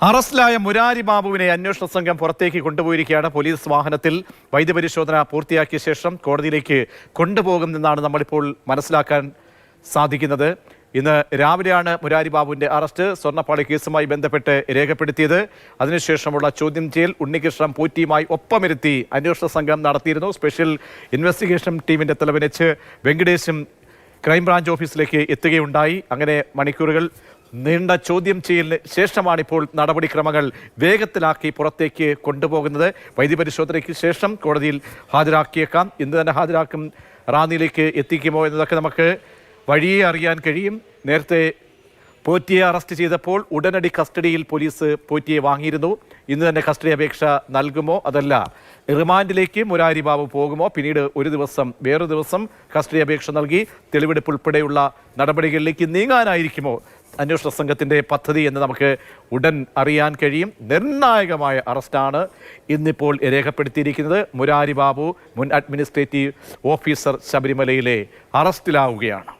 അറസ്റ്റിലായ മുരാരി ബാബുവിനെ അന്വേഷണ സംഘം പുറത്തേക്ക് കൊണ്ടുപോയിരിക്കുകയാണ്. പോലീസ് വാഹനത്തിൽ വൈദ്യപരിശോധന പൂർത്തിയാക്കിയ ശേഷം കോടതിയിലേക്ക് കൊണ്ടുപോകുമെന്നാണ് നമ്മളിപ്പോൾ മനസ്സിലാക്കാൻ സാധിക്കുന്നത്. ഇന്ന് രാവിലെയാണ് മുരാരി ബാബുവിന്റെ അറസ്റ്റ് സ്വർണ്ണപ്പാളി കേസുമായി ബന്ധപ്പെട്ട് രേഖപ്പെടുത്തിയത്. അതിനുശേഷമുള്ള ചോദ്യം ചെയ്യൽ ഉണ്ണികൃഷ്ണൻ പോറ്റിയുമായി ഒപ്പമിരുത്തി അന്വേഷണ സംഘം നടത്തിയിരുന്നു. സ്പെഷ്യൽ ഇൻവെസ്റ്റിഗേഷൻ ടീമിന്റെ തലവൻ എച്ച് വെങ്കടേശും ക്രൈംബ്രാഞ്ച് ഓഫീസിലേക്ക് എത്തുകയുണ്ടായി. അങ്ങനെ മണിക്കൂറുകൾ നീണ്ട ചോദ്യം ചെയ്യലിന് ശേഷമാണ് ഇപ്പോൾ നടപടിക്രമങ്ങൾ വേഗത്തിലാക്കി പുറത്തേക്ക് കൊണ്ടുപോകുന്നത്. വൈദ്യപരിശോധനയ്ക്ക് ശേഷം കോടതിയിൽ ഹാജരാക്കിയേക്കാം. ഇന്ന് തന്നെ ഹാജരാക്കും. റാന്നിയിലേക്ക് എത്തിക്കുമോ എന്നതൊക്കെ നമുക്ക് വഴിയെ അറിയാൻ കഴിയും. നേരത്തെ പോറ്റിയെ അറസ്റ്റ് ചെയ്തപ്പോൾ ഉടനടി കസ്റ്റഡിയിൽ പോലീസ് പോറ്റിയെ വാങ്ങിയിരുന്നു. ഇന്ന് തന്നെ കസ്റ്റഡി അപേക്ഷ നൽകുമോ അതല്ല റിമാൻഡിലേക്ക് മുരാരി ബാബു പോകുമോ, പിന്നീട് വേറൊരു ദിവസം കസ്റ്റഡി അപേക്ഷ നൽകി തെളിവെടുപ്പ് ഉൾപ്പെടെയുള്ള നടപടികളിലേക്ക് നീങ്ങാനായിരിക്കുമോ അന്വേഷണ സംഘത്തിൻ്റെ പദ്ധതി എന്ന് നമുക്ക് ഉടൻ അറിയാൻ കഴിയും. നിർണായകമായ അറസ്റ്റാണ് ഇന്നിപ്പോൾ രേഖപ്പെടുത്തിയിരിക്കുന്നത്. മുരാരി ബാബു മുൻ അഡ്മിനിസ്ട്രേറ്റീവ് ഓഫീസർ ശബരിമലയിലെ അറസ്റ്റിലാവുകയാണ്.